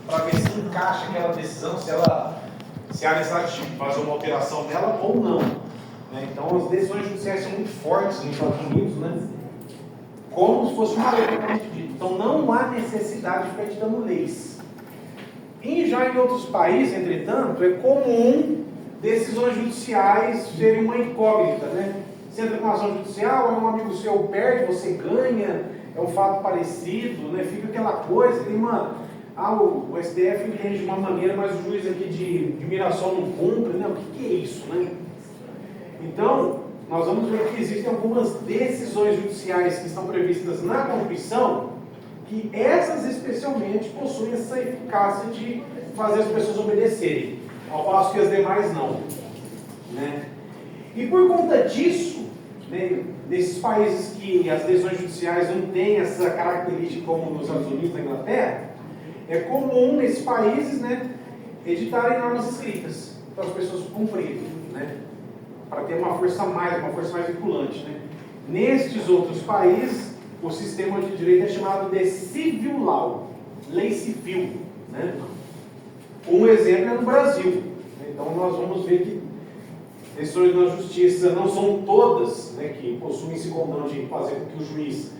para ver se encaixa aquela decisão, se há necessidade de fazer uma alteração nela ou não. Né? Então, as decisões judiciais são muito fortes nos Estados Unidos, né? Como se fosse uma lei propriamente dita. Então, não há necessidade de ficar editando leis. E já em outros países, entretanto, é comum decisões judiciais serem uma incógnita, né? Você entra com uma ação judicial, um amigo seu perde, você ganha, é um fato parecido, né? Fica aquela coisa, tem o STF entende de uma maneira, mas o juiz aqui de Mirassol não cumpre, né? O que é isso, né? Então, nós vamos ver que existem algumas decisões judiciais que estão previstas na Constituição, que essas especialmente possuem essa eficácia de fazer as pessoas obedecerem, ao passo que as demais não. Né? E por conta disso, né, desses países que as decisões judiciais não têm essa característica como nos Estados Unidos e na Inglaterra, é comum nesses países, né, editarem normas escritas para as pessoas cumprirem, né, para ter uma força mais vinculante. Né. Nestes outros países, o sistema de direito é chamado de civil law, lei civil. Né. Um exemplo é no Brasil. Então nós vamos ver que decisões na justiça não são todas, né, que possuem esse condão de fazer com que o juiz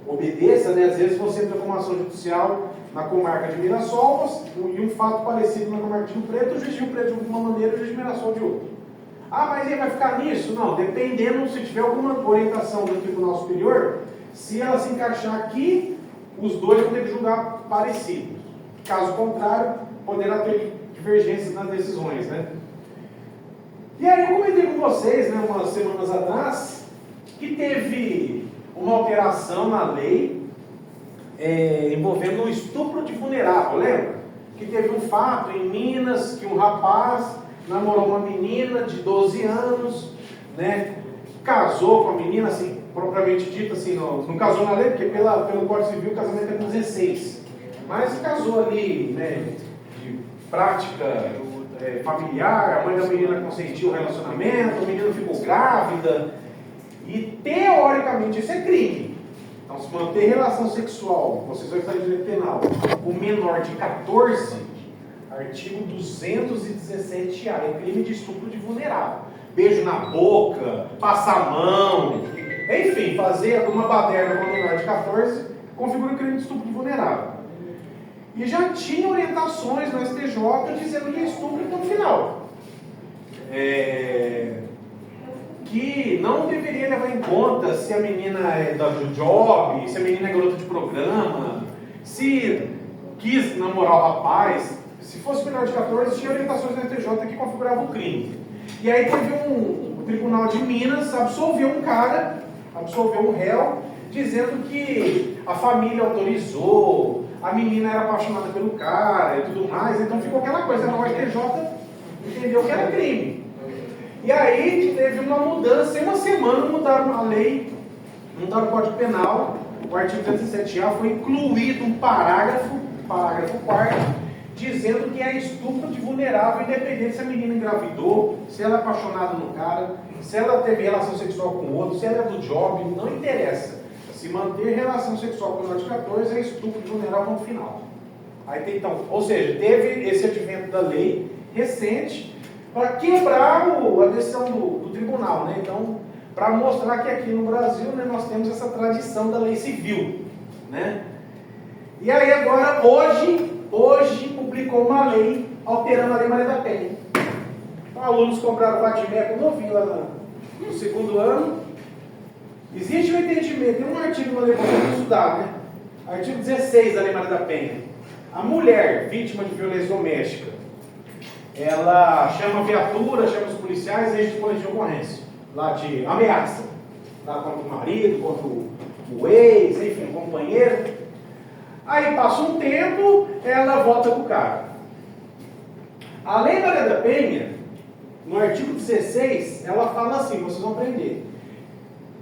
obedeça, né? Às vezes você entra com uma ação judicial na comarca de Mirassol e um fato parecido na comarca de Rio Preto, o juiz de Rio Preto de uma maneira e o juiz de Mirassol de outra. Ah, mas ele vai ficar nisso? Não, dependendo, se tiver alguma orientação do Tribunal Superior, se ela se encaixar aqui, os dois vão ter que julgar parecido. Caso contrário, poderá ter divergências nas decisões, né? E aí eu comentei com vocês, né, umas semanas atrás, que teve uma alteração na lei envolvendo o estupro de vulnerável, lembra? Que teve um fato em Minas que um rapaz namorou uma menina de 12 anos, né? Casou com a menina, assim, propriamente dito, assim, não casou na lei, porque pelo Código Civil o casamento é com 16. Mas casou ali, né, de prática familiar, a mãe da menina consentiu o relacionamento, a menina ficou grávida, e teoricamente isso é crime. Então, se manter relação sexual, vocês vão estar em direito penal, com menor de 14, artigo 217A, é crime de estupro de vulnerável. Beijo na boca, passar a mão, enfim, fazer uma baderna com menor de 14 configura crime de estupro de vulnerável. E já tinha orientações no STJ dizendo que é estupro no final. Que não deveria levar em conta se a menina é do job, se a menina é garota de programa, se quis namorar o rapaz. Se fosse menor de 14, tinha orientações no STJ que configuravam o crime. E aí teve o Tribunal de Minas absolveu um réu, dizendo que a família autorizou, a menina era apaixonada pelo cara e tudo mais, então ficou aquela coisa, no STJ entendeu que era crime. E aí teve uma mudança, em uma semana mudaram a lei, mudaram o Código Penal, o artigo 207A foi incluído um parágrafo 4º, dizendo que é estupro de vulnerável, independente se a menina engravidou, se ela é apaixonada no cara, se ela teve relação sexual com outro, se ela é do job, não interessa. Se manter relação sexual com menor de 14 é estupro de vulnerável no final. Aí tem, então, ou seja, teve esse advento da lei recente para quebrar a decisão do tribunal, né? Então, para mostrar que aqui no Brasil, né, nós temos essa tradição da lei civil, né? E aí agora, hoje publicou uma lei alterando a Lei Maria da Penha. Então, alunos compraram o Vadimeco novinho lá no segundo ano. Existe um entendimento, tem um artigo na lei para você estudar, né? Artigo 16 da Lei Maria da Penha. A mulher vítima de violência doméstica, ela chama a viatura, chama os policiais e registra boletim de ocorrência, lá de ameaça, lá contra o marido, contra o ex, enfim, o companheiro. Aí passa um tempo, ela volta com o cara. A Lei Maria da Penha, no artigo 16, ela fala assim, vocês vão aprender.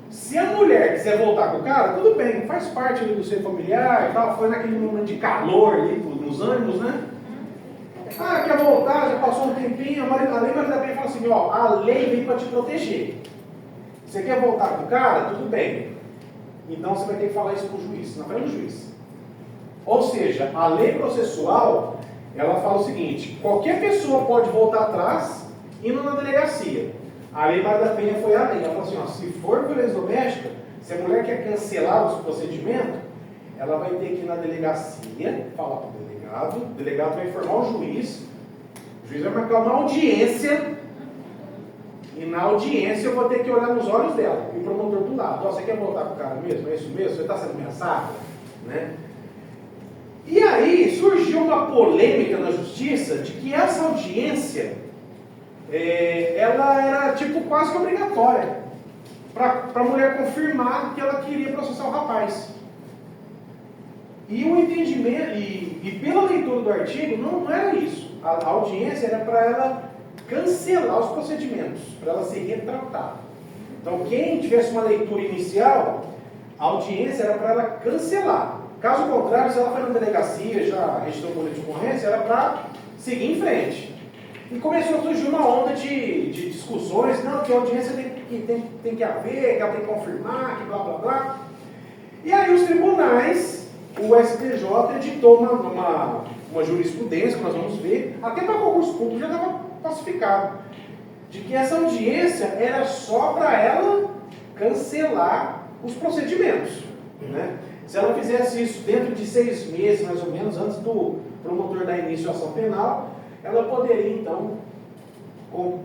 Se a mulher quiser voltar com o cara, tudo bem, faz parte ali do seio familiar e tal, foi naquele momento de calor ali, nos ânimos, né? Ah, quer voltar, já passou um tempinho, a Lei Maria da Penha fala assim, ó, a lei vem para te proteger. Você quer voltar com o cara? Tudo bem. Então você vai ter que falar isso para o juiz, na frente do juiz. Ou seja, a lei processual, ela fala o seguinte: qualquer pessoa pode voltar atrás indo na delegacia. A Lei Maria da Penha foi além. Ela falou assim, ó, se for violência doméstica, se a mulher quer cancelar os procedimentos, ela vai ter que ir na delegacia, falar para o delegado vai informar o juiz vai marcar uma audiência, e na audiência eu vou ter que olhar nos olhos dela, e o promotor do lado. Você quer voltar com o cara mesmo? É isso mesmo? Você está sendo ameaçado? Né? E aí surgiu uma polêmica na justiça de que essa audiência ela era tipo quase que obrigatória para a mulher confirmar que ela queria processar o rapaz. E o entendimento, e pela leitura do artigo, não era isso. A audiência era para ela cancelar os procedimentos, para ela se retratar. Então, quem tivesse uma leitura inicial, a audiência era para ela cancelar. Caso contrário, se ela foi na delegacia, já registrou o boletim de ocorrência, era para seguir em frente. E começou a surgir uma onda de discussões, não, que a audiência tem que haver, que ela tem que confirmar, que blá blá blá. E aí os tribunais, o STJ editou uma jurisprudência, que nós vamos ver, até para concurso público já estava pacificado, de que essa audiência era só para ela cancelar os procedimentos. Né? Se ela fizesse isso dentro de 6 meses, mais ou menos, antes do promotor dar início à ação penal, ela poderia, então,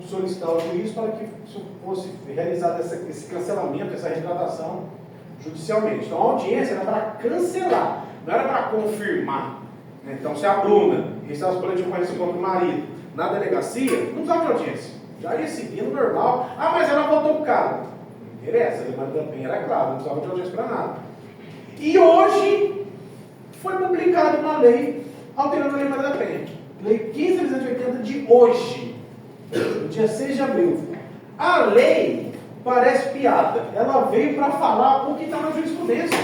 solicitar ao juiz para que fosse realizado esse cancelamento, essa retratação judicialmente. Então, a audiência era para cancelar, não era para confirmar. Então, se a Bruna registrasse o boletim de ocorrência contra o marido na delegacia, não precisava de audiência. Já ia seguindo normal. Ah, mas ela voltou o cara. Não interessa, a Lei Maria da Penha era claro, não precisava de audiência para nada. E hoje foi publicada uma lei alterando a Lei Maria da Penha. Lei 15.380 de hoje, no dia 6 de abril. A lei parece piada. Ela veio para falar o que está na jurisprudência.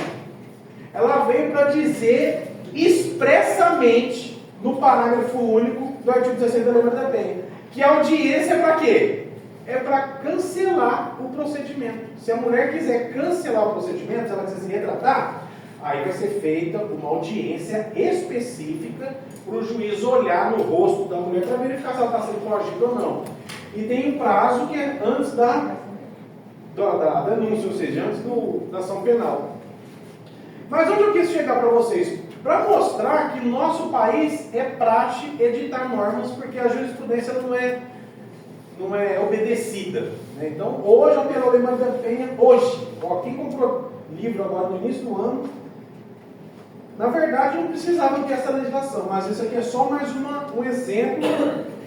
Ela veio para dizer expressamente, no parágrafo único do artigo 16 da Lei Maria da Penha, que a audiência é para quê? É para cancelar o procedimento. Se a mulher quiser cancelar o procedimento, se ela quiser se retratar, aí vai ser feita uma audiência específica para o juiz olhar no rosto da mulher para verificar se ela está sendo coagida ou não. E tem um prazo que é antes da denúncia, ou seja, antes da ação penal. Mas onde eu quis chegar para vocês? Para mostrar que no nosso país é prático editar normas, porque a jurisprudência não é obedecida. Né? Então, hoje, alterou a Lei Maria da Penha, hoje. Quem comprou livro agora no início do ano, na verdade, não precisava ter essa legislação, mas isso aqui é só mais um exemplo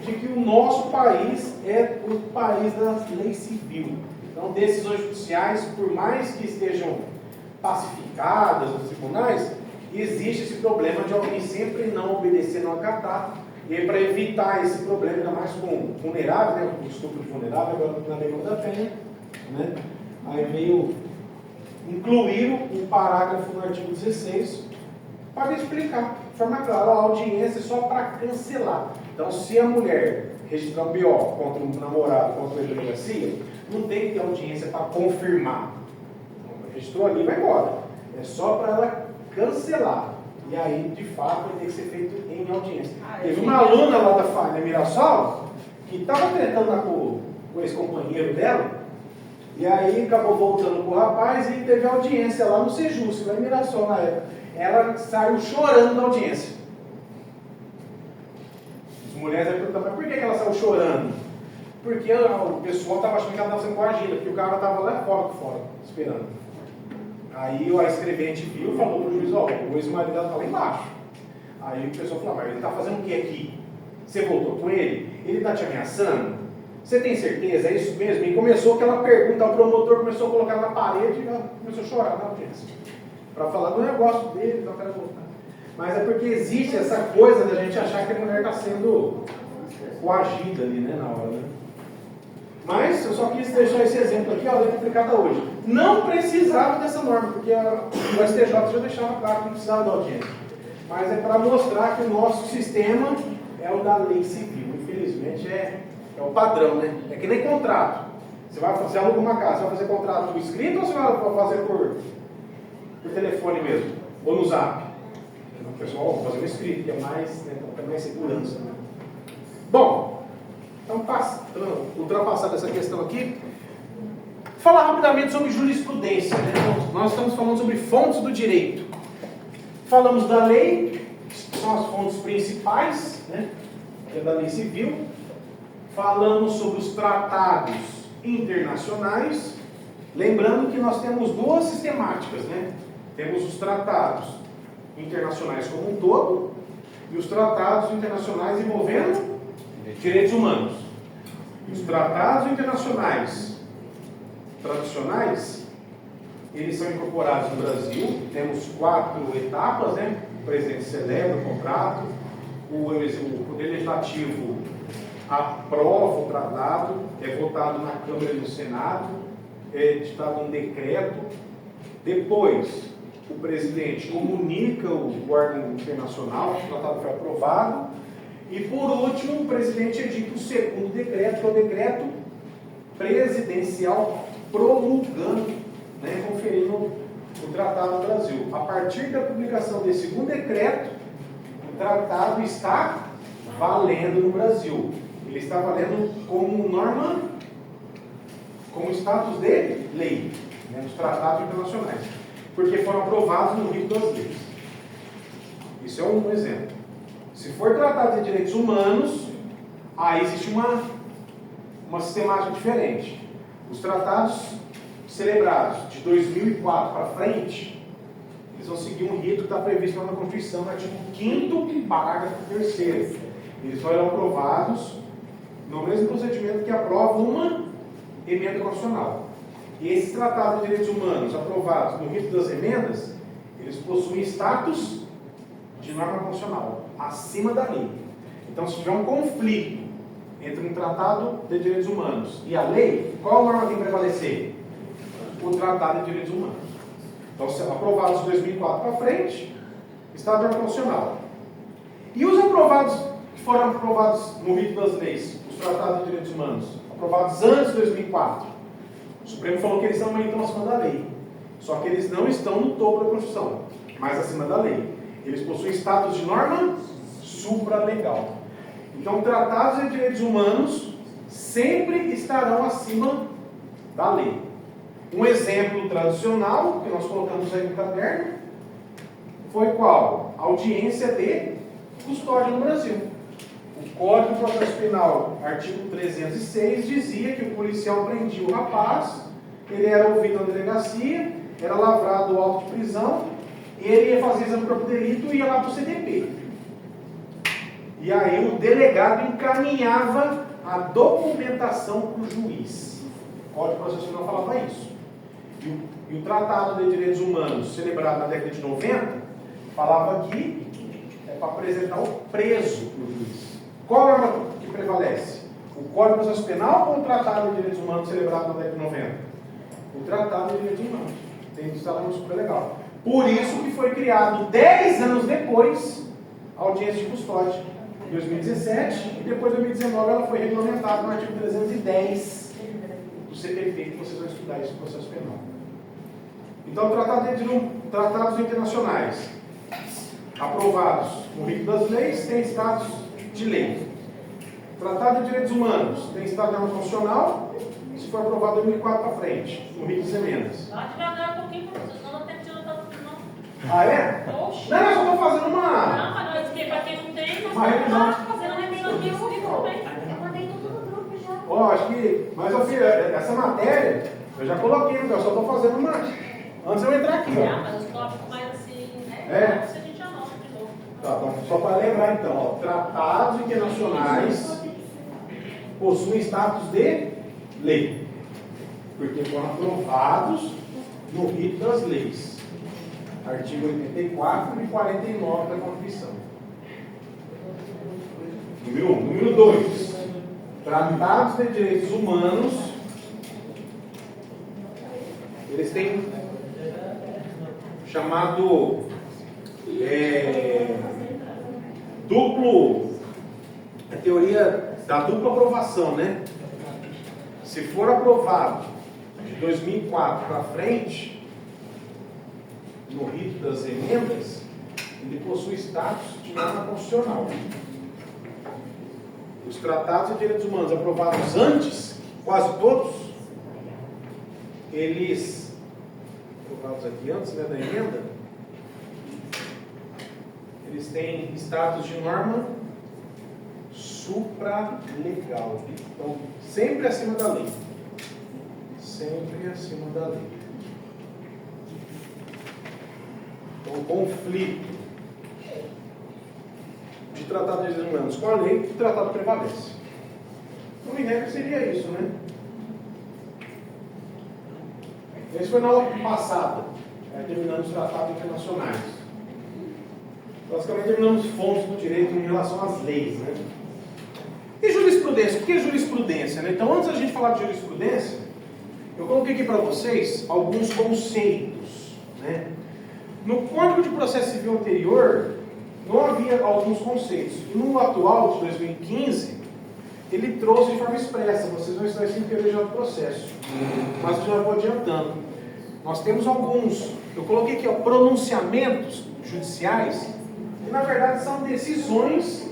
de que o nosso país é o país da lei civil. Então, decisões judiciais, por mais que estejam pacificadas nos tribunais, existe esse problema de alguém sempre não obedecer, não acatar. E aí, para evitar esse problema, ainda mais com vulnerável, né, o estupro de vulnerável, agora na Lei Maria da Penha, né, aí veio incluir um parágrafo no artigo 16 para explicar de forma clara: a audiência é só para cancelar. Então, se a mulher registrar um BO contra um namorado, contra a delegacia, não tem que ter audiência para confirmar. Então, registrou ali, vai embora. É só para ela cancelar. E aí, de fato, vai ter que ser feito em audiência. Teve uma aluna lá da Falha Mirassol que estava tretando com o ex-companheiro dela, e aí acabou voltando com o rapaz e teve audiência lá no Sejus, lá em Mirassol na época. Ela saiu chorando da audiência. As mulheres perguntam, mas por que ela saiu chorando? Porque o pessoal estava achando que ela estava sendo coagida, porque o cara estava lá fora, esperando. Aí a escrevente viu e falou para o juiz: ó, o ex-marido dela está lá embaixo. Aí o pessoal falou: mas ele está fazendo o que aqui? Você voltou com ele? Ele está te ameaçando? Você tem certeza? É isso mesmo? E começou aquela pergunta, o promotor começou a colocar ela na parede e ela começou a chorar na audiência. Para falar do negócio dele, para voltar. Mas é porque existe essa coisa da gente achar que a mulher está sendo coagida ali, né, na hora, né? Mas eu só quis deixar esse exemplo aqui, a lei aplicada hoje. Não precisava dessa norma, porque o STJ já deixava claro que não precisava da audiência. Mas é para mostrar que o nosso sistema é o da lei civil. Infelizmente é o padrão, né? É que nem contrato. Você aluga uma casa, você vai fazer contrato escrito ou você vai fazer por telefone mesmo? Ou no zap? pessoal, vamos fazer um escrito, que é mais, né, tem mais segurança. Né? Bom, então, ultrapassada essa questão aqui, falar rapidamente sobre jurisprudência. Né? Então, nós estamos falando sobre fontes do direito. Falamos da lei, que são as fontes principais, né? Que é da lei civil. Falamos sobre os tratados internacionais. Lembrando que nós temos duas sistemáticas, né? Temos os tratados internacionais como um todo e os tratados internacionais envolvendo direitos humanos. E os tratados internacionais tradicionais, eles são incorporados no Brasil. Temos 4 etapas, né? O presidente celebra o contrato, o Poder Legislativo aprova o tratado, é votado na Câmara e no Senado, é editado um decreto. Depois, o presidente comunica o órgão internacional que o tratado foi aprovado. E, por último, o presidente edita o segundo decreto, que é o decreto presidencial promulgando, né, conferindo o tratado no Brasil. A partir da publicação desse segundo decreto, o tratado está valendo no Brasil. Ele está valendo como norma, como status de lei, né, nos tratados internacionais, porque foram aprovados no rito das leis. Isso é um exemplo. Se for tratado de direitos humanos, aí existe uma sistemática diferente. Os tratados celebrados de 2004 para frente, eles vão seguir um rito que está previsto na Constituição, no artigo 5º, parágrafo 3º. Eles foram aprovados no mesmo procedimento que aprova uma emenda constitucional. E esses tratados de direitos humanos aprovados no rito das emendas, eles possuem status de norma constitucional, acima da lei. Então, se tiver um conflito entre um tratado de direitos humanos e a lei, qual norma tem que prevalecer? O tratado de direitos humanos. Então, aprovados de 2004 para frente, está de norma constitucional. E os aprovados, que foram aprovados no rito das leis, os tratados de direitos humanos, aprovados antes de 2004, o Supremo falou que eles também estão acima da lei. Só que eles não estão no topo da Constituição, mas acima da lei. Eles possuem status de norma supralegal. Então, tratados de direitos humanos sempre estarão acima da lei. Um exemplo tradicional, que nós colocamos aí no caderno, foi qual? Audiência de custódia no Brasil. O Código de Processo Penal, artigo 306, dizia que o policial prendia o rapaz, ele era ouvido na delegacia, era lavrado o auto de prisão, ele ia fazer exame de corpo de delito e ia lá para o CDP. E aí o delegado encaminhava a documentação para o juiz. O Código de Processo Penal falava isso. E o Tratado de Direitos Humanos, celebrado na década de 90, falava que é para apresentar o preso para o juiz. Qual é a que prevalece? O Código de Processo Penal ou o Tratado de Direitos Humanos, celebrado na década de 90? O Tratado de Direitos Humanos. Tem que estar no super legal. Por isso que foi criado 10 anos depois a audiência de custódia, em 2017, e depois em 2019 ela foi regulamentada no artigo 310 do CPP, que vocês vão estudar isso no processo penal. Então, tratados internacionais aprovados no rito das leis têm status de lei. Tratado de direitos humanos tem status de norma constitucional, se for aprovado em 2004 para frente, no rito das emendas. Pode devagar um pouquinho, professor, senão não tem que tirar tudo, não. Ah, é? Oxi. Não, eu só estou fazendo uma... Não, mas não é que para quem não tem, nós Uma revisão. estamos fazendo a revisão aqui, o livro também. Eu mandei tudo no grupo já. Ó, acho que... Mas, eu fiz essa matéria, eu já coloquei, eu só estou fazendo uma... Antes de eu entrar aqui, Ah, ó. mas os tópicos mais assim, né? É. Se a gente anota de novo. Tá, então, só para lembrar, então, ó. Tratados internacionais possuem status de lei, porque foram aprovados no rito das leis. Artigo 84 e 49 da Constituição. Número 1. Número 2. Tratados de direitos humanos, eles têm chamado a teoria da dupla aprovação, né? Se for aprovado de 2004 para frente, no rito das emendas, ele possui status de norma constitucional. Os tratados de direitos humanos aprovados antes, quase todos, eles, aprovados aqui antes, né, da emenda, eles têm status de norma supralegal. Então, sempre acima da lei. Sempre acima da lei. Então, o conflito de tratado de direitos humanos com a lei, o tratado prevalece. Então, em regra, seria isso, né? Esse foi na aula passada, terminando os tratados internacionais. Basicamente, terminamos fontes do direito em relação às leis, né? E jurisprudência? O que é jurisprudência, né? Então, antes da gente falar de jurisprudência, eu coloquei aqui para vocês alguns conceitos, né? No Código de Processo Civil anterior, não havia alguns conceitos. E no atual, de 2015, ele trouxe de forma expressa. Vocês vão estar sem querer já no processo. Mas eu já vou adiantando. Nós temos alguns, eu coloquei aqui, ó, pronunciamentos judiciais, que na verdade são decisões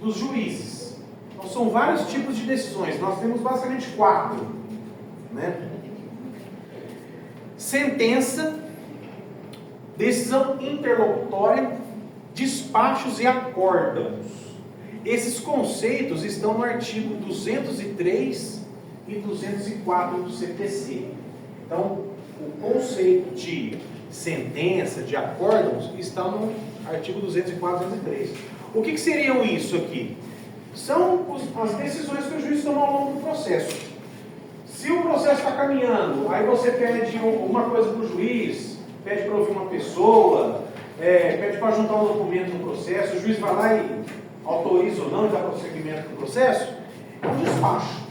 dos juízes. Então são vários tipos de decisões. Nós temos basicamente 4. Né? Sentença, decisão interlocutória, despachos e acórdãos. Esses conceitos estão no artigo 203 e 204 do CPC. Então, o conceito de sentença, de acórdãos, está no artigo 204 e 203. O que seriam isso aqui? São as decisões que o juiz toma ao longo do processo. Se o processo está caminhando, aí você pede uma coisa para o juiz, pede para ouvir uma pessoa, pede para juntar um documento no processo, o juiz vai lá e autoriza ou não e dá prosseguimento do processo, é um despacho.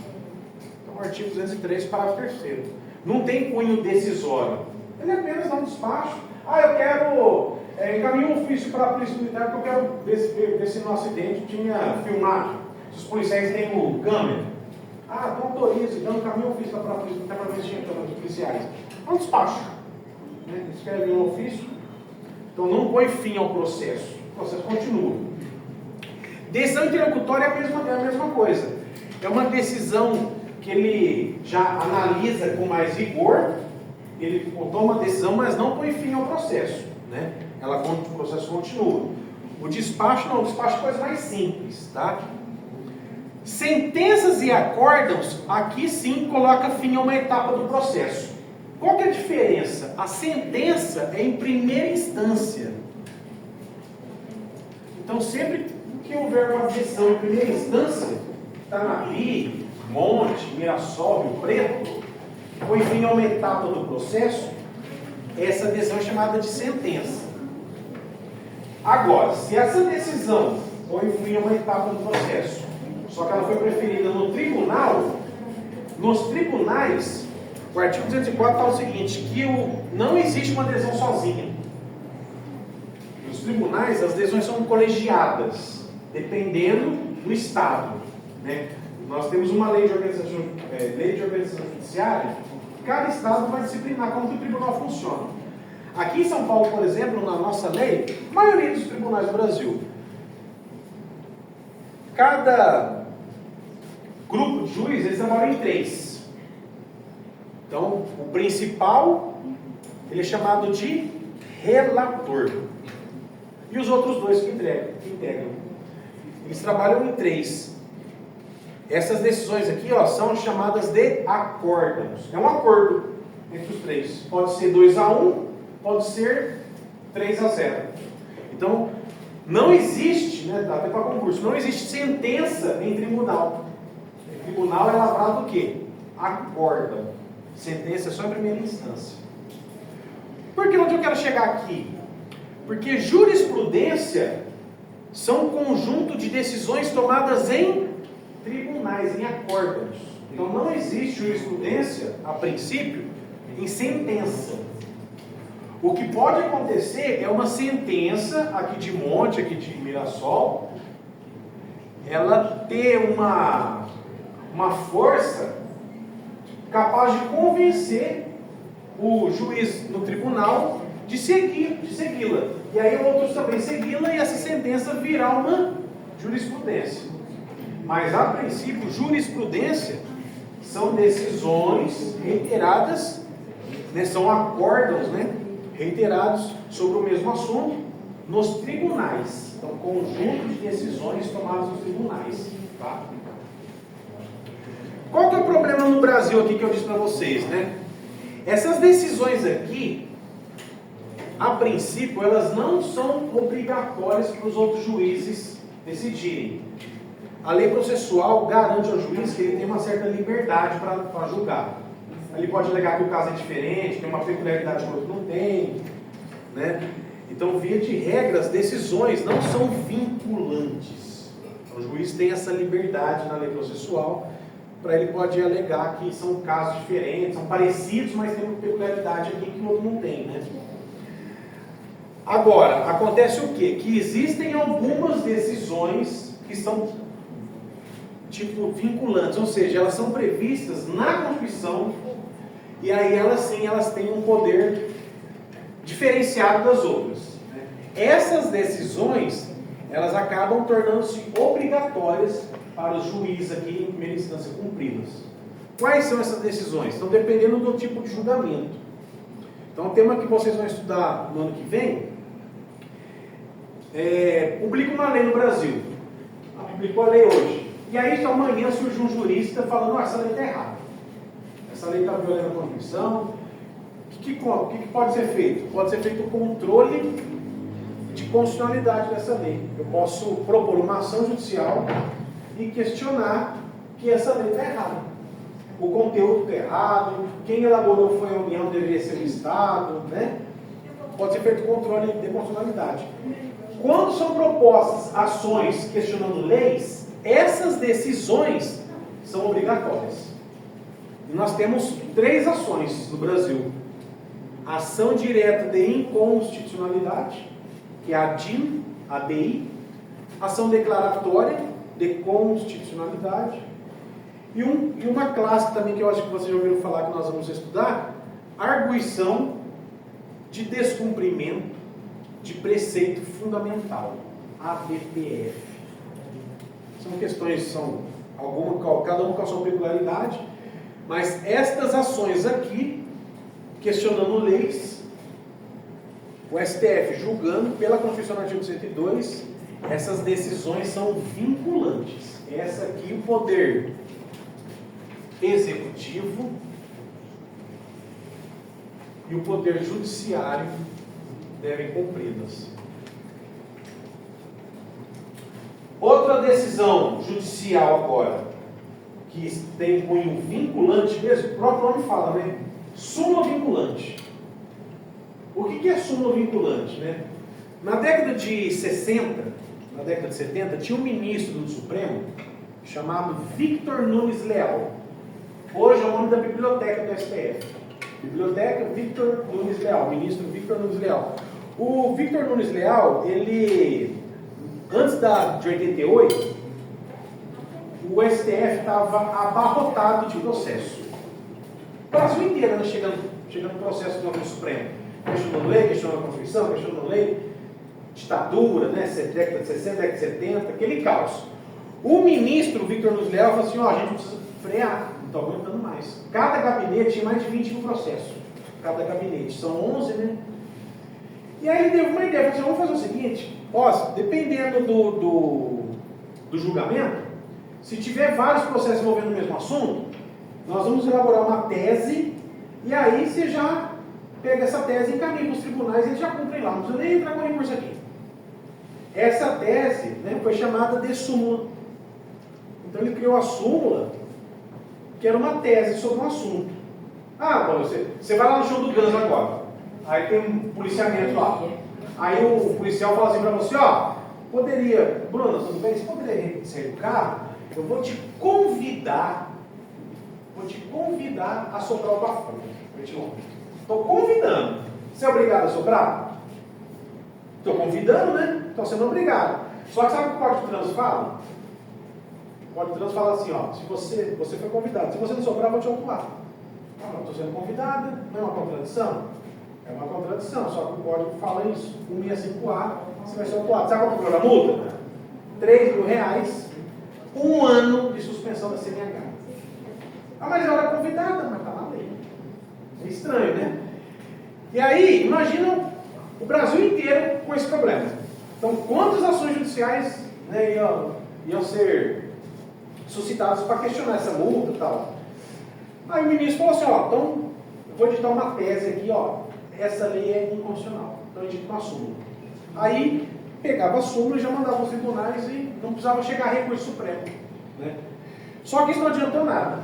Então, artigo 203, parágrafo 3º. Não tem cunho decisório. Ele apenas dá um despacho. Eu quero encaminhar um ofício para a Polícia Militar porque eu quero ver se no acidente tinha filmagem. Se os policiais têm o câmera. Então autoriza, então encaminha um ofício para a Polícia Militar para ver se tinha câmera dos policiais. É um despacho. Né? Escreve um ofício. Então não põe fim ao processo. O processo continua. Decisão interlocutória é a mesma coisa. É uma decisão que ele já analisa com mais rigor, ele toma a decisão, mas não põe fim ao processo. Né? O processo continua. O despacho não, o despacho é coisa mais simples. Tá? Sentenças e acórdãos, aqui sim coloca fim a uma etapa do processo. Qual que é a diferença? A sentença é em primeira instância. Então, sempre que houver uma decisão em primeira instância, Tanapi, Monte, Mirassol, Rio Preto, põe fim a uma etapa do processo, essa decisão é chamada de sentença. Agora, se essa decisão põe fim a uma etapa do processo, só que ela foi preferida no tribunal, nos tribunais, o artigo 204 fala o seguinte, que não existe uma decisão sozinha. Nos tribunais, as decisões são colegiadas, dependendo do Estado. Né? Nós temos uma lei de organização judiciária, cada Estado vai disciplinar como que o tribunal funciona. Aqui em São Paulo, por exemplo, na nossa lei, a maioria dos tribunais do Brasil, cada grupo de juízes, eles trabalham em 3. Então, o principal, ele é chamado de relator. E os outros 2 que integram. Eles trabalham em 3. Essas decisões aqui, são chamadas de acórdãos. É um acordo entre os 3. Pode ser 2-1, pode ser 3-0. Então, não existe, né, até para concurso, não existe sentença em tribunal. Em tribunal é lavrado o quê? Acórdão. Sentença é só em primeira instância. Por que onde eu quero chegar aqui? Porque jurisprudência são um conjunto de decisões tomadas em tribunais, em acórdãos. Então não existe jurisprudência, a princípio, em sentença. O que pode acontecer é uma sentença, aqui de Monte, aqui de Mirassol, ela ter uma força capaz de convencer o juiz no tribunal de segui-la. E aí outros também segui-la e essa sentença virar uma jurisprudência. Mas a princípio, jurisprudência são decisões reiteradas, né, são acórdãos, né, reiterados sobre o mesmo assunto nos tribunais. Então, conjunto de decisões tomadas nos tribunais. Tá? Qual que é o problema no Brasil aqui que eu disse para vocês, né? Essas decisões aqui, a princípio, elas não são obrigatórias para os outros juízes decidirem. A lei processual garante ao juiz que ele tem uma certa liberdade para julgar. Ele pode alegar que o caso é diferente, tem uma peculiaridade que o outro não tem, né? Então, via de regra, as decisões não são vinculantes. O juiz tem essa liberdade na lei processual, para ele pode alegar que são casos diferentes, são parecidos, mas tem uma peculiaridade aqui que o outro não tem, né? Agora, acontece o quê? Que existem algumas decisões que são tipo vinculantes, ou seja, elas são previstas na Constituição e aí elas sim, elas têm um poder diferenciado das outras. Né? Essas decisões, elas acabam tornando-se obrigatórias para os juízes aqui em primeira instância cumpri-las. Quais são essas decisões? Estão dependendo do tipo de julgamento. Então, o tema que vocês vão estudar no ano que vem publica uma lei no Brasil. Publicou a lei hoje. E aí, amanhã surge um jurista falando: essa lei está errada. Essa lei está violando a Constituição. O que pode ser feito? Pode ser feito o controle de constitucionalidade dessa lei. Eu posso propor uma ação judicial e questionar que essa lei está errada. O conteúdo está errado, quem elaborou foi a União, deveria ser o Estado, né? Pode ser feito controle de constitucionalidade. Quando são propostas ações questionando leis, essas decisões são obrigatórias. E nós temos 3 ações no Brasil. Ação direta de inconstitucionalidade, que é a ADI, ação declaratória de constitucionalidade, e uma clássica também que eu acho que vocês já ouviram falar que nós vamos estudar, arguição de descumprimento de preceito fundamental, ADPF. São questões, cada uma com a sua peculiaridade, mas estas ações aqui, questionando leis, o STF julgando pela Constituição artigo 102, essas decisões são vinculantes. Essa aqui, o poder executivo e o poder judiciário devem cumpri-las. Outra decisão judicial agora, que tem cunho vinculante mesmo, o próprio nome fala, né? Súmula vinculante. O que é súmula vinculante, né? Na década de 60, na década de 70, tinha um ministro do Supremo chamado Victor Nunes Leal. Hoje é o nome da biblioteca do STF. Biblioteca Victor Nunes Leal, ministro Victor Nunes Leal. O Victor Nunes Leal, ele, antes de 88, o STF estava abarrotado de processo. O Brasil inteiro, né, chegando processo do Supremo. Questionando lei, questionando a Constituição, questionando lei, ditadura, né, década de 60, década de 70, aquele caos. O ministro Victor Nunes Leal falou assim: a gente precisa frear, não estou aguentando mais. Cada gabinete tinha mais de 20 mil processos. Cada gabinete, são 11, né? E aí ele teve uma ideia, falou assim: vamos fazer o seguinte, dependendo do julgamento, se tiver vários processos envolvendo o mesmo assunto, nós vamos elaborar uma tese, e aí você já pega essa tese e encaminha para os tribunais e eles já cumprem lá, não precisa nem entrar com recurso aqui. Essa tese, né, foi chamada de súmula. Então ele criou a súmula, que era uma tese sobre um assunto. Bom, você vai lá no show do Guns agora, aí tem um policiamento lá. Aí o policial fala assim para você: Bruna, tudo bem? Você poderia sair do carro? Eu vou te convidar a soprar o bafão. Estou convidando. Você é obrigado a soprar? Estou convidando, né? Então você não é obrigado. Só que sabe o que o Código de Trânsito fala? O Código de Trânsito fala assim: se você foi convidado, se você não soprar, eu vou te autuar. Não estou sendo convidada, não é uma contradição? É uma contradição, só que o código fala isso. 165A, você vai ser autuado. Sabe qual é o valor da multa? R$3.000, 1 ano de suspensão da CNH. Ah, mas ela é convidada, mas está na lei. É estranho, né? E aí, imagina o Brasil inteiro com esse problema. Então, quantas ações judiciais, né, iam ser suscitadas para questionar essa multa e tal? Aí o ministro falou assim, ó, então, eu vou editar uma tese aqui, ó, essa lei é inconstitucional. Então, eu edito uma súmula. Aí, pegava a súmula e já mandava os tribunais e não precisava chegar a recurso supremo. Né? Só que isso não adiantou nada.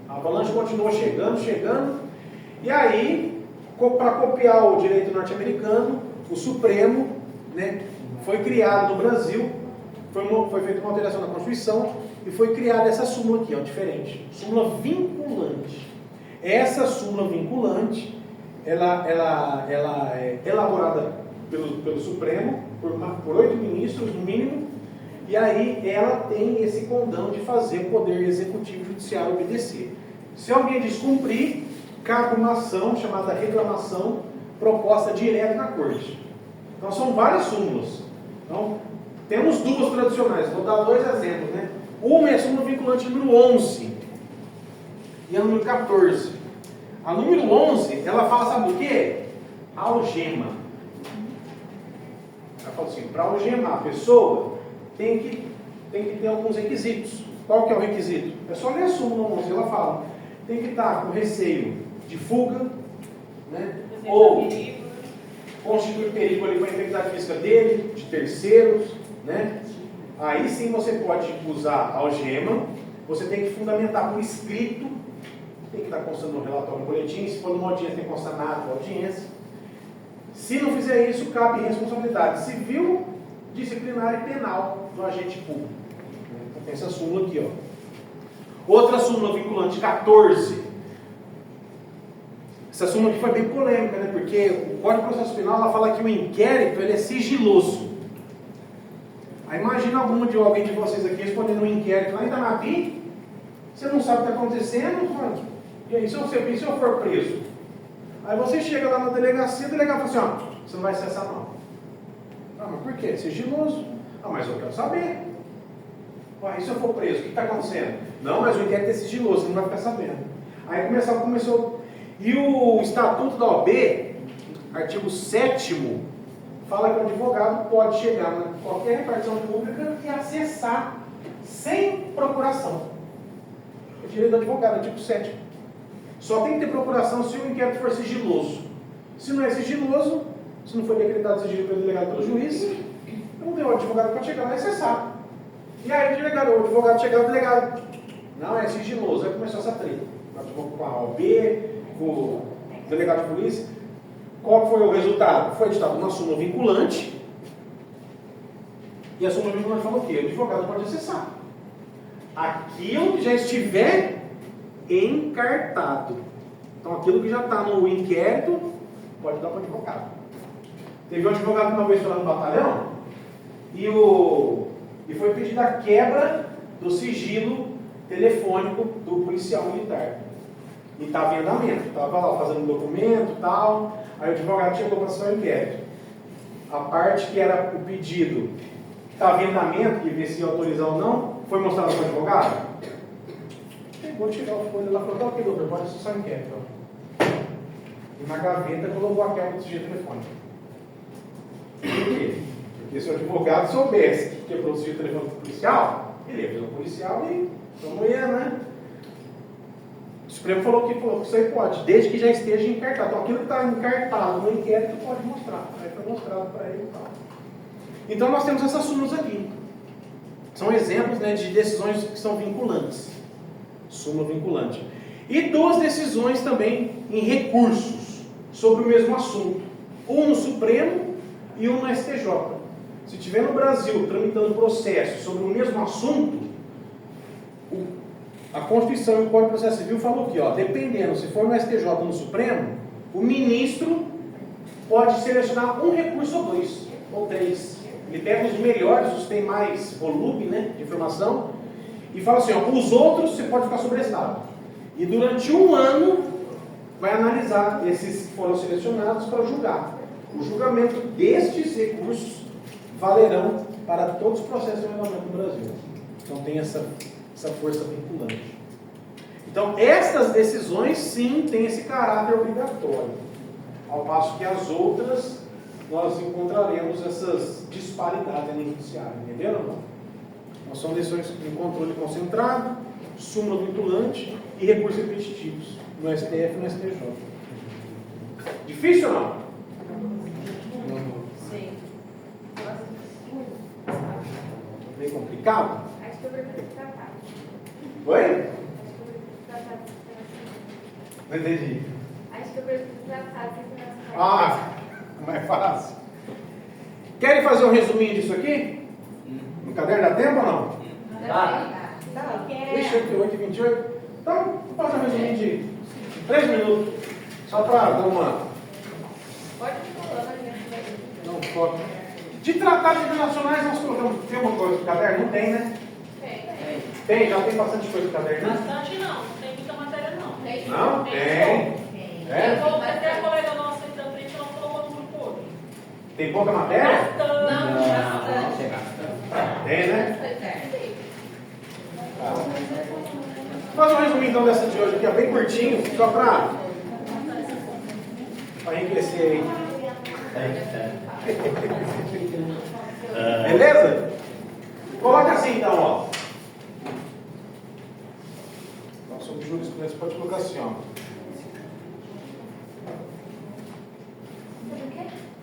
A avalanche continuou chegando, e aí, para copiar o direito norte-americano, o Supremo, né, foi criado no Brasil, foi feita uma alteração na Constituição, e foi criada essa súmula aqui, ó, diferente. Súmula vinculante. Essa súmula vinculante, ela é elaborada pelo Supremo, por 8 ministros, no mínimo, e aí ela tem esse condão de fazer o Poder Executivo e Judiciário obedecer. Se alguém descumprir, cabe uma ação chamada reclamação proposta direto na Corte. Então são várias súmulas. Então, temos duas tradicionais, vou dar 2 exemplos, né? Uma é a súmula vinculante número 11 e a número 14. A número 11, ela fala, sabe o quê? Algema. Ela fala assim, para algemar a pessoa, tem que ter alguns requisitos. Qual que é o requisito? É só ler a súmula 11, ela fala, tem que estar com receio de fuga, né? Ou constitui perigo ali para a integridade física dele, de terceiros, né? Aí sim você pode usar algema, você tem que fundamentar por escrito, tem que estar constando no relatório, no boletim, se for numa audiência tem que constar na audiência. Se não fizer isso, cabe responsabilidade civil, disciplinar e penal do agente público. Então tem essa súmula aqui, ó. Outra súmula vinculante 14. Essa súmula aqui foi bem polêmica, né? Porque o Código de Processo Penal ela fala que o inquérito ele é sigiloso. Aí imagina alguém de vocês aqui respondendo um inquérito lá em Itanapi, você não sabe o que está acontecendo, e aí se eu for preso? Aí você chega lá na delegacia, o delegado fala assim, ó, você não vai acessar não. Ah, mas por quê? Sigiloso. Ah, mas eu quero saber. Ah, e se eu for preso, o que está acontecendo? Não, mas o inquérito é sigiloso, você não vai ficar sabendo. Aí começou. E o Estatuto da OAB, artigo 7º, fala que o advogado pode chegar em qualquer repartição pública e acessar sem procuração. É direito do advogado, artigo 7º. Só tem que ter procuração se o inquérito for sigiloso. Se não é sigiloso, se não for decretado sigilo pelo delegado pelo juiz, não tem o advogado pode chegar lá e acessar. E aí o advogado chega, o delegado, não, é sigiloso. Aí começou essa treta. Com a OAB, com o delegado de polícia. Qual foi o resultado? Foi editado uma súmula vinculante. E a súmula vinculante falou o quê? O advogado pode acessar aquilo que já estiver encartado. Então aquilo que já está no inquérito, pode dar para o advogado. Teve um advogado que uma vez foi lá no batalhão e foi pedida a quebra do sigilo telefônico do policial militar. E estava em andamento, estava lá fazendo um documento e tal. Aí o advogado chegou para assinar o inquérito. A parte que era o pedido estava em andamento, que vê se ia autorizar ou não, foi mostrado para o advogado. Chegou, foi lá e falou, tá ok, doutor, pode acessar o inquérito. E na gaveta colocou a quebra do sigilo telefônico. Por quê? Porque se o advogado soubesse que quebrou o sigilo telefônico policial, ele ia pelo policial e não ia, né? O Supremo falou que isso aí pode, desde que já esteja encartado. Então, aquilo que está encartado no inquérito pode mostrar. Aí foi mostrado para ele e tal. Então, nós temos essas súmulas aqui. São exemplos, né, de decisões que são vinculantes. Súmula vinculante. E 2 decisões também em recursos sobre o mesmo assunto. Um no Supremo e um no STJ. Se tiver no Brasil tramitando processo sobre o mesmo assunto, a Constituição e o Código de Processo Civil falou aqui, ó, dependendo, se for no STJ ou no Supremo, o ministro pode selecionar um recurso ou 2, ou 3. Ele pega os melhores, os que têm mais volume, né, de informação, e fala assim, ó, os outros você pode ficar sobrestado. E durante 1 ano, vai analisar esses que foram selecionados para julgar. O julgamento destes recursos valerão para todos os processos de arrendamento no Brasil. Então tem essa força vinculante. Então, estas decisões, sim, têm esse caráter obrigatório. Ao passo que as outras, nós encontraremos essas disparidades no judiciário. Entenderam? Não? Então, são decisões de controle concentrado, súmula vinculante e recursos repetitivos no STF e no STJ. Difícil ou não? Sim. Meio complicado? Acho que eu prefiro tratar. Oi? Acho que eu prefiro tratar de Não entendi. Acho que eu prefiro tratar de internacional. Ah, mais fácil. Querem fazer um resuminho disso aqui? No caderno dá tempo ou não? Tá. Ixi, 8 e 28. Então, vou fazer um resuminho de 3 minutos. Só para dar uma. Pode ir falando, a gente vai. Não, foco. De tratados internacionais, nós colocamos. Tem uma coisa no caderno? Não tem, né? Tem, já tem bastante coisa no caderno. Né? Bastante não tem muita matéria não. Não? Tem. É? É? Vai ter a colega nossa aqui da frente, ela colocou no grupo hoje. Tem pouca matéria? Não, bastante. Tem, né? Tá. Vou fazer um resuminho então dessa de hoje aqui, ó, bem curtinho, só para enriquecer aí. Beleza? Coloca assim então, ó. Então, sobre jurisprudência, pode colocar assim, ó.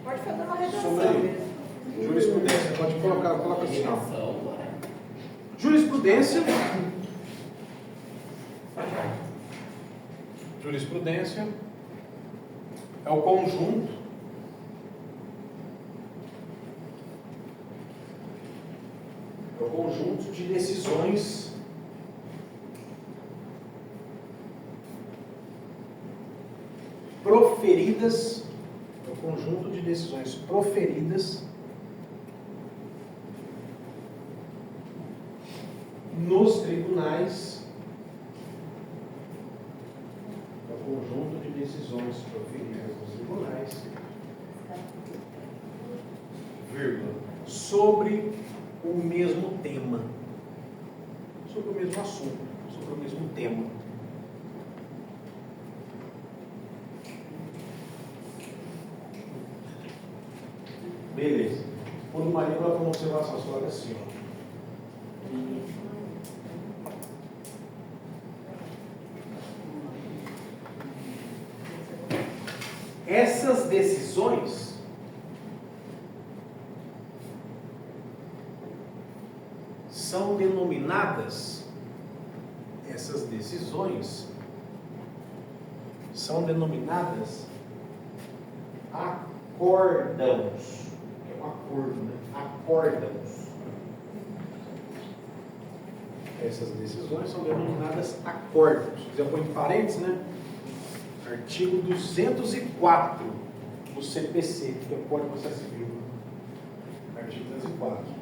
Pode fazer uma redação. Sobre jurisprudência, pode coloca assim, ó. Jurisprudência. Jurisprudência é o conjunto de decisões proferidas, é o conjunto de decisões proferidas nos tribunais, é o conjunto de decisões proferidas nos tribunais, vírgula, sobre o mesmo tema, sobre o mesmo assunto, sobre o mesmo tema. Beleza. Por uma língua, para uma observação, só olha assim, ó. Essas decisões são denominadas, acórdãos. É um acordo, né? Acórdãos. Essas decisões são denominadas acórdãos. Se quiser pôr em parênteses, né? Artigo 204 do CPC, que é o Código de Processo Civil. Artigo 204.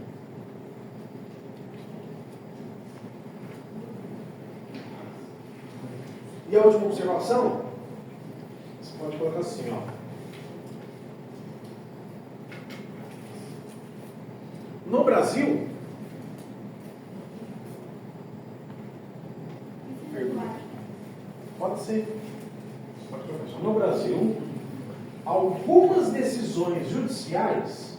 E a última observação, você pode colocar assim, ó. No Brasil, pode ser. No Brasil, algumas decisões judiciais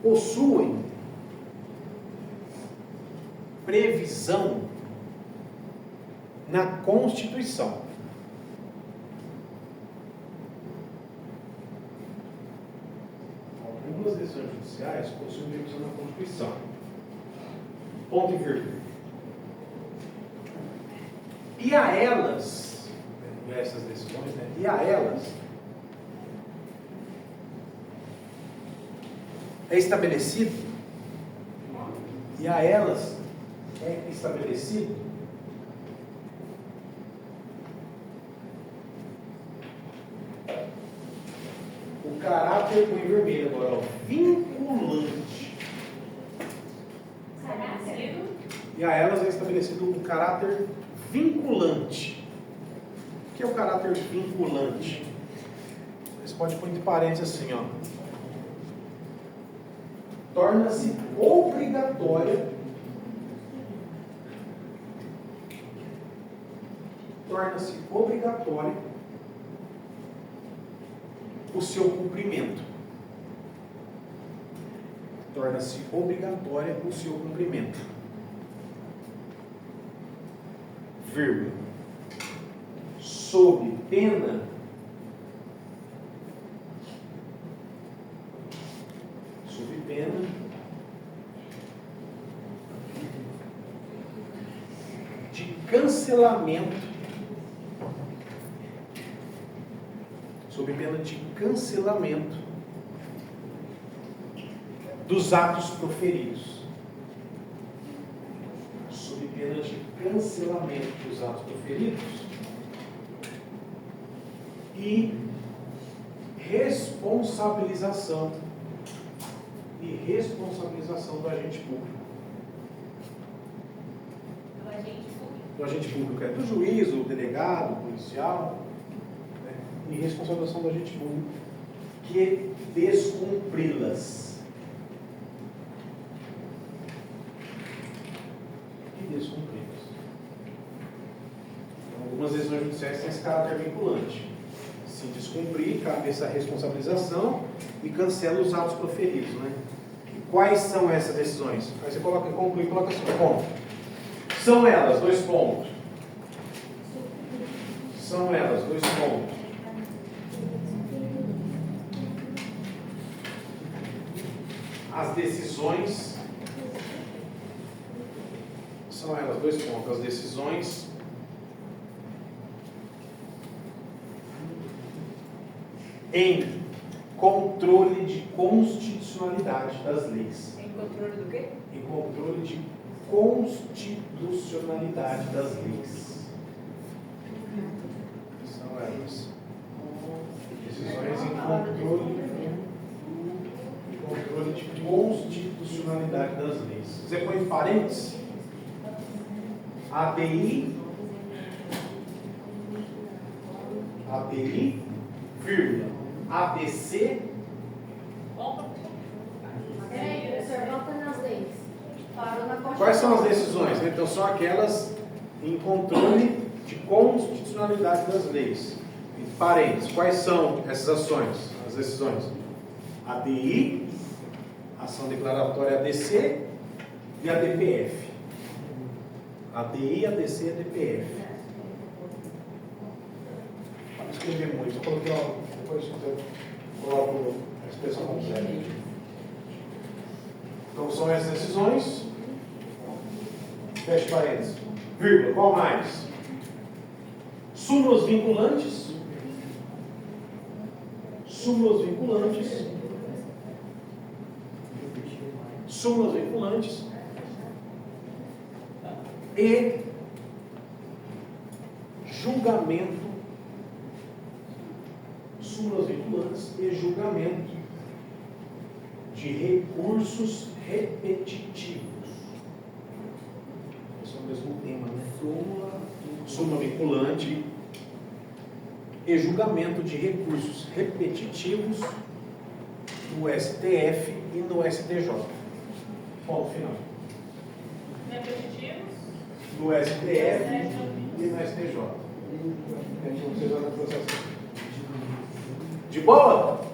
possuem previsão na Constituição. Algumas decisões judiciais possuem previsão na Constituição. Ponto e vírgula. E a elas, essas decisões, né? E a elas é estabelecido, o caráter, põe vermelho agora, ó, vinculante. Caráter. E a elas é estabelecido um caráter vinculante. O que é o caráter vinculante? Você pode pôr entre parênteses assim, ó. Torna-se obrigatória. Torna-se obrigatório o seu cumprimento. Torna-se obrigatória o seu cumprimento. Vírgula. Sob pena de cancelamento, sob pena de cancelamento dos atos proferidos. Sob pena de cancelamento dos atos proferidos e responsabilização do agente público. Do agente público, do juiz, do delegado, do policial, né? E responsabilização do agente público que descumpri-las. Então, algumas decisões judiciais têm esse caráter vinculante. Se descumprir, cabe essa responsabilização e cancela os atos proferidos, né? E quais são essas decisões? Aí você conclui, coloca assim, ponto. São elas, 2 pontos. São elas, 2 pontos. As decisões. São elas, 2 pontos. As decisões em controle de constitucionalidade das leis. Em controle do quê? Em controle de constitucionalidade das leis. São elas. Decisões em controle de constitucionalidade das leis. Você põe em parênteses ADI, vírgula, ABC. Peraí, professor, volta nas leis. Parou na Constituição. Quais são as decisões? Então, são aquelas em controle de constitucionalidade das leis. Em parênteses, quais são essas ações, as decisões? ADI, ação declaratória ADC e ADPF. ADI, ADC e ADPF. Para não escrever muito, eu coloquei, depois eu coloco a expressão completa. Então são essas decisões. Feche parênteses. Vírgula, qual mais? Súmulas vinculantes. Súmulas vinculantes. Súmulas vinculantes. E julgamento. Súmulas vinculantes e julgamento de recursos repetitivos. Esse é o mesmo tema, né? Súmula vinculante e julgamento de recursos repetitivos no STF e no STJ. Ponto final. Repetitivos. No STF e no STJ. De boa?